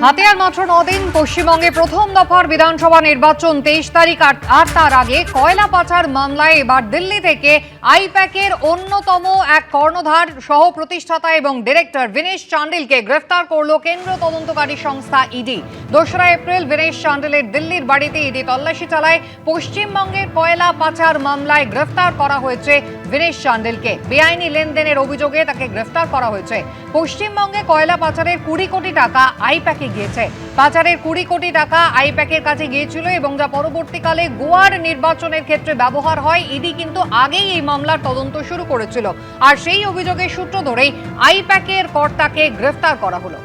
হাতে আর মাত্র 9 দিন পশ্চিমবঙ্গে প্রথম দফার বিধানসভা নির্বাচন 23 তারিখ আর তার আগে কয়লা পাচার মামলায় এবার দিল্লি থেকে আইপ্যাকের অন্যতম এক কর্ণধার সহ প্রতিষ্ঠাতা এবং ডিরেক্টর বিনেশ চান্ডিলকে গ্রেফতার করল কেন্দ্র তদন্তকারী সংস্থা ইডি। 2রা এপ্রিল বিনেশ চান্ডিলের দিল্লির বাড়িতে ইডি তল্লাশি চালায়। পশ্চিমবঙ্গের কয়লা পাচার মামলায় গ্রেফতার করা হয়েছে বিনেশ চান্ডিলকে। বেআইনি লেনদেনের অভিযোগে তাকে গ্রেফতার করা হয়েছে। পশ্চিমবঙ্গে কয়লা পাচারের 20 কোটি টাকা আইপ্যাকে গিয়েছে। পাচারের 20 কোটি টাকা আইপ্যাকের কাছে গিয়েছিল এবং যা পরবর্তীকালে গোয়ার নির্বাচনের ক্ষেত্রে ব্যবহার হয়। ইডি কিন্তু আগেই এই মামলার তদন্ত শুরু করেছিল, আর সেই অভিযোগের সূত্র ধরেই আইপ্যাকের কর্তাকে গ্রেফতার করা হলো।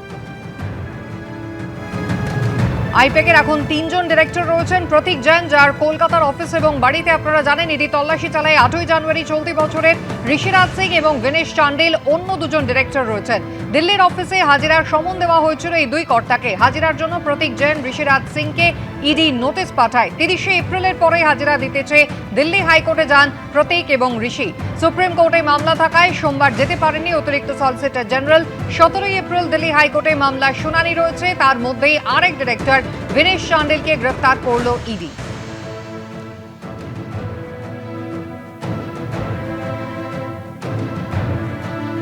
আইপ্যাকের এখন 3 জন ডিরেক্টর রয়েছেন। প্রতীক জৈন, যার কলকাতার অফিস এবং বাড়িতে আপনারা জানেন ইডি তল্লাশি চালায় 8ই জানুয়ারি চলতি বছরের। ঋষিরাজ সিং এবং বিনেশ চান্ডিল অন্য 2 জন ডিরেক্টর রয়েছেন। দিল্লির অফিসে হাজিরার সমন দেওয়া হয়েছিল এই দুই কর্তাকে। হাজিরার জন্য প্রতীক জৈন ঋষিরাজ সিংকে ইডি নোটিশ পাঠায়। 30শে এপ্রিলের পরে হাজিরা দিতে চেয়ে দিল্লি হাইকোর্টে যান প্রতীক এবং ঋষি। সুপ্রিম কোর্টে মামলা থাকায় সোমবার যেতে পারেননি অতিরিক্ত সলিসিটর জেনারেল। 17ই এপ্রিল দিল্লি হাইকোর্টে মামলার শুনানি রয়েছে। তার মধ্যেই আরেক ডিরেক্টর বিনেশ চান্ডিলকে গ্রেফতার করল ইডি।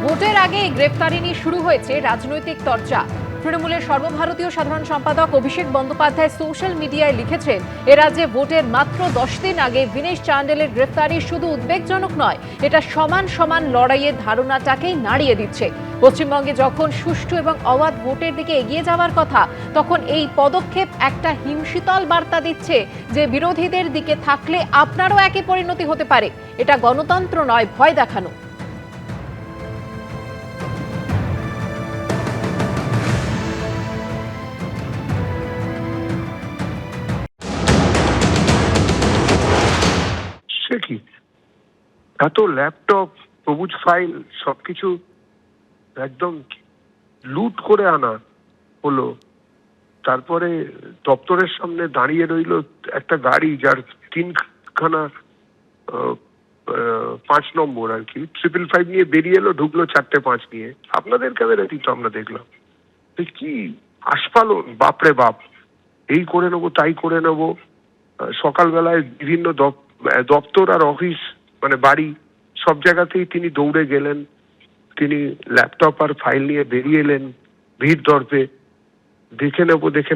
ভোটের আগে গ্রেফতারি নিয়ে শুরু হয়েছে রাজনৈতিক চর্চা। তৃণমূলের সর্বভারতীয় সাধারণ সম্পাদক অভিষেক বন্দ্যোপাধ্যায় সোশ্যাল মিডিয়ায় লিখেছেন, এ রাজ্যে ভোটের মাত্র 10 দিন আগে বিনেশ চান্ডিলের গ্রেফতারি শুধু উদ্বেগজনক নয়, এটা সমান সমান লড়াইয়ের ধারণাটাকেই নাড়িয়ে দিচ্ছে। পশ্চিমবঙ্গে যখন সুষ্ঠু এবং অবাধ ভোটের দিকে এগিয়ে যাওয়ার কথা, তখন এই পদক্ষেপ একটা হিমশীতল বার্তা দিচ্ছে যে বিরোধীদের দিকে থাকলে আপনারও একই পরিণতি হতে পারে। এটা গণতন্ত্র নয়, ভয় দেখানো। কি এত ল্যাপটপ, সবুজ ফাইল সবকিছু একদম লুট করে আনা হলো। তারপরে দপ্তরের সামনে দাঁড়িয়ে রইল একটা গাড়ি, যার 3খানা 5 নম্বর আর কি 555 নিয়ে বেরিয়ে এলো, ঢুকলো 4টে 5 নিয়ে। আপনাদের ক্যামেরাতেই তো আমরা দেখলাম। কি আস্ফালন, বাপরে বাপ! এই করে নেবো, তাই করে নেবো। সকালবেলায় বিভিন্ন দপ্তর আর অফিস, মানে বাড়ি, সব জায়গাতেই তিনি দৌড়ে গেলেন। তিনি ল্যাপটপ আর ফাইল নিয়ে বেরিয়ে এলেন ভিড় দর্পে। দেখে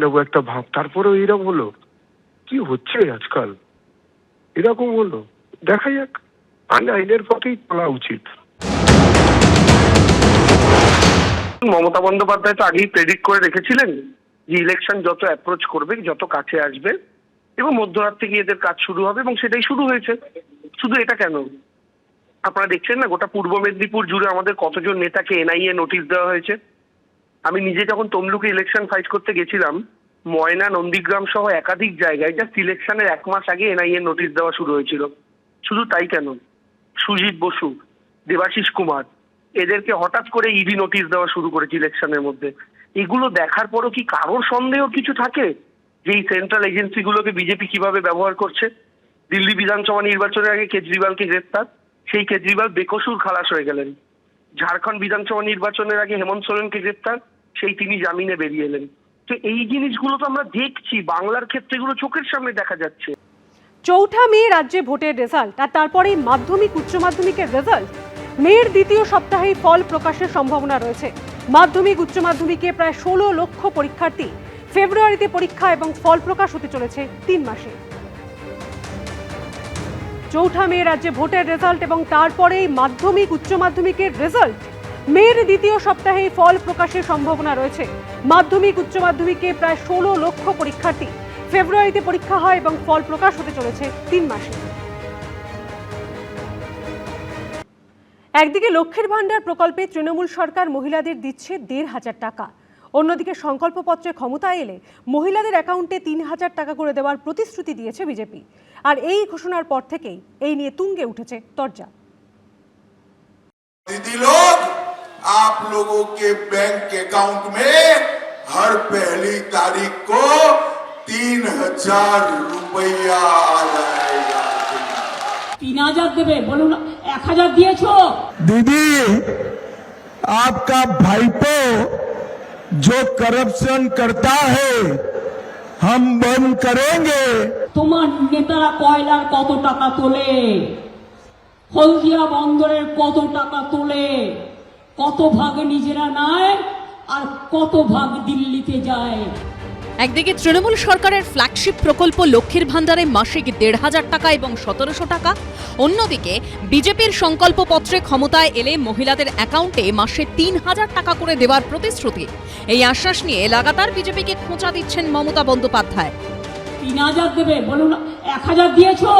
নেবো একটা ভাব। তারপরেও এরকম হলো। কি হচ্ছে আজকাল? এরকম হলো, দেখা যাক। আইনের পথেই চলা উচিত। মমতা বন্দ্যোপাধ্যায় তো আগেই প্রেডিক্ট করে রেখেছিলেন যে ইলেকশন যত অ্যাপ্রোচ করবে, যত কাছে আসবে এবং মধ্যরাত থেকে এদের কাজ শুরু হবে, এবং সেটাই শুরু হয়েছে। শুধু এটা কেন, আপনারা দেখছেন না গোটা পূর্ব মেদিনীপুর জুড়ে আমাদের কতজন নেতাকে এনআইএ নোটিশ দেওয়া হয়েছে। আমি নিজে যখন তমলুকে ইলেকশন ফাইট করতে গেছিলাম, ময়না, নন্দীগ্রাম সহ একাধিক জায়গায় জাস্ট ইলেকশনের 1 মাস আগে এনআইএ নোটিশ দেওয়া শুরু হয়েছিল। শুধু তাই কেন, সুজিত বসু, দেবাশিস কুমার, এদেরকে হঠাৎ করে ইডি নোটিশ দেওয়া শুরু করেছে ইলেকশনের মধ্যে। এগুলো দেখার পরও কি কারোর সন্দেহ কিছু থাকে যে এই সেন্ট্রাল এজেন্সিগুলোকে বিজেপি কিভাবে ব্যবহার করছে? দিল্লি বিধানসভা নির্বাচনের আগে কেজরিওয়ালকে গ্রেফতার, সেই কেজরিওয়াল বেকসুর খালাস হয়ে গেলেন। ঝাড়খণ্ড বিধানসভা নির্বাচনের আগে হেমন্ত সোরেনকে গ্রেফতার, সেই তিনি জামিনে বেরিয়ে এলেন। তো এই জিনিসগুলো তো আমরা দেখছি, বাংলার ক্ষেত্রে এগুলো চোখের সামনে দেখা যাচ্ছে। 4 মে রাজ্যে ভোটের রেজাল্ট, আর তারপরেই মাধ্যমিক উচ্চ মাধ্যমিকের রেজাল্ট। মের দ্বিতীয় সপ্তাহেই ফল প্রকাশের সম্ভাবনা রয়েছে। মাধ্যমিক উচ্চ মাধ্যমিকে প্রায় 16 লক্ষ পরীক্ষার্থী। ফেব্রুয়ারিতে পরীক্ষা এবং ফল প্রকাশ হতে চলেছে 3 মাসে। 4 মে রাজ্যে ভোটের রেজাল্ট এবং তারপরেই মাধ্যমিক উচ্চ মাধ্যমিকের রেজাল্ট। মের দ্বিতীয় সপ্তাহেই ফল প্রকাশের সম্ভাবনা রয়েছে। মাধ্যমিক উচ্চ মাধ্যমিকে প্রায় 16 লক্ষ পরীক্ষার্থী। ফেব্রুয়ারিতে পরীক্ষা হয় এবং ফল প্রকাশ হতে চলেছে 3 মাসে। একদিকে লক্ষ্মীর ভান্ডার প্রকল্পে তৃণমূল সরকার মহিলাদের দিচ্ছে 1,500 টাকা। অন্যদিকে সংকল্পপত্রে ক্ষমতায় এলে মহিলাদের অ্যাকাউন্টে 3,000 টাকা করে দেওয়ার প্রতিশ্রুতি দিয়েছে বিজেপি। আর এই ঘোষণার পর থেকেই এই নিয়ে তুঙ্গে উঠেছে তরজা। दीदी लोग, आप लोगों के बैंक अकाउंट में हर पहली तारीख को 3,000 रुपया आ जाएगा। 3,000 देवे, बोलून 1,000 दिए छो। दीदी, आपका भाईपो जो करप्शन करता है हम बंद करेंगे। তোমার নেতারা কয়লার কত টাকা তোলে, হলদিয়া বন্দরের কত টাকা তোলে, কত ভাগ নিজেরা নেয় আর কত ভাগ দিল্লিতে যায়। একদিকে তৃণমূল সরকারের ফ্ল্যাগশিপ প্রকল্প লক্ষ্মীর ভান্ডারে মাসিক ১৫০০ টাকা এবং ১৭০০ টাকা, অন্যদিকে বিজেপির সংকল্পপত্রে ক্ষমতায় এলে মহিলাদের অ্যাকাউন্টে মাসে ৩০০০ টাকা করে দেওয়ার প্রতিশ্রুতি। এই আশ্বাস নিয়ে লাগাতার বিজেপিকে খোঁচা দিচ্ছেন মমতা বন্দ্যোপাধ্যায়। ৩০০০ দেবে, বলুন ১০০০ দিয়েছো?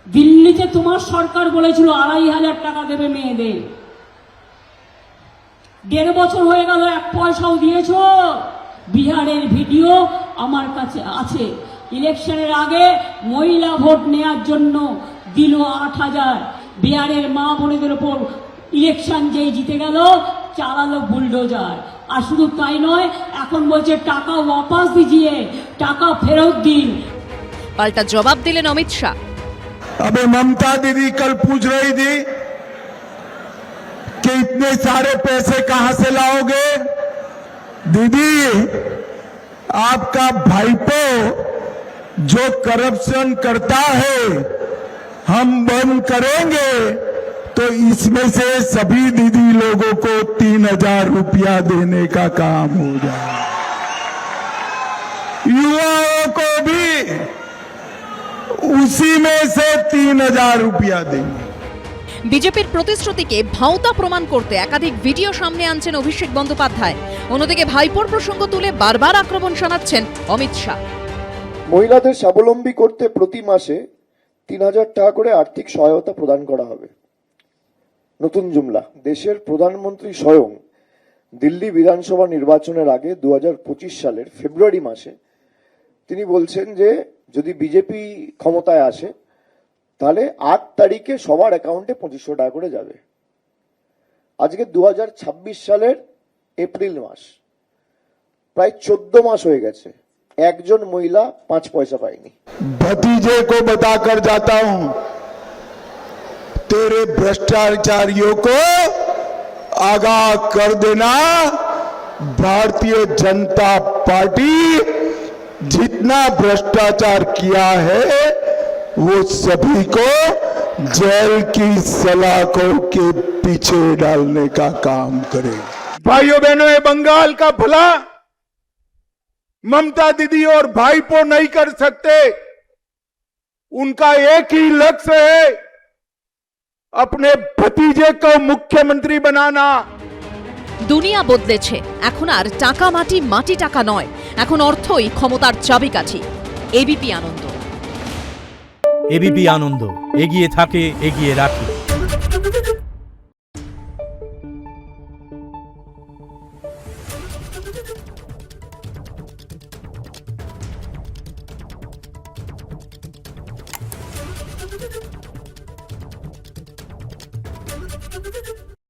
দিল্লিতে তোমার সরকার বলেছিল ২৫০০ টাকা দেবে মেয়েদের। ১.৫ বছর হয়ে গেল, ১ পয়সাও দিয়েছো? বিহারের ভিডিও আমার কাছে আছে। ইলেকশনের আগে মহিলা ভোট নেওয়ার জন্য দিল ৮০০০। বিহারের মা বোনেদের উপর ইলেকশন যেই জিতে গেল চালালো বুলডোজার। আর শুধু তাই নয়, এখন বলছে টাকা ওয়াপাস দিজিয়ে, টাকা ফেরত দিন। পাল্টা জবাব দিলেন অমিত শাহ। अबे ममता दीदी कल पूछ रही थी कि इतने सारे पैसे कहां से लाओगे। दीदी, आपका भाईपो जो करप्शन करता है हम बंद करेंगे, तो इसमें से सभी दीदी लोगों को 3000 रुपया देने का काम हो जाए। युवाओं को भी उसी में से 3000 रुपया देंगे। বিজেপির প্রতিশ্রুতিকে ভাঁওতা প্রমাণ করতে একাধিক ভিডিও সামনে আনছেন অভিষেক বন্দ্যোপাধ্যায়। অন্যদিকে ভাইপোর প্রসঙ্গ তুলে বারবার আক্রমণ শানাচ্ছেন অমিত শাহ। মহিলাদের স্বাবলম্বী করতে প্রতি মাসে 3000 টাকা করে আর্থিক সহায়তা প্রদান করা হবে। নতুন জুমলা, দেশের প্রধানমন্ত্রী স্বয়ং দিল্লি বিধানসভা নির্বাচনের আগে 2025 সালের ফেব্রুয়ারি মাসে তিনি বলছেন যে যদি বিজেপি ক্ষমতায় আসে তাহলে 8 তারিখে সবার অ্যাকাউন্টে 2500 টাকা করে যাবে। আজকে 2026 সালের এপ্রিল মাস, প্রায় 14 মাস হয়ে গেছে, একজন মহিলা 5 পয়সা পায়নি। भतीजे को बताकर जाता हूं, तेरे भ्रष्टाचारियों को आगाह कर देना, भारतीय जनता पार्टी जितना भ्रष्टाचार किया है वो सभी को जेल की सलाखों के पीछे डालने का काम करे। भाइयों बहनों, ये बंगाल का भला ममता दीदी और भाईपो नहीं कर सकते। उनका एक ही लक्ष्य है, अपने भतीजे को मुख्यमंत्री बनाना। দুনিয়া বদলেছে, এখন আর টাকা মাটি মাটি টাকা নয়, এখন অর্থই ক্ষমতার চাবিকাঠি। এবিপি আনন্দ। এবিপি আনন্দ, এগিয়ে থাকে, এগিয়ে রাখে।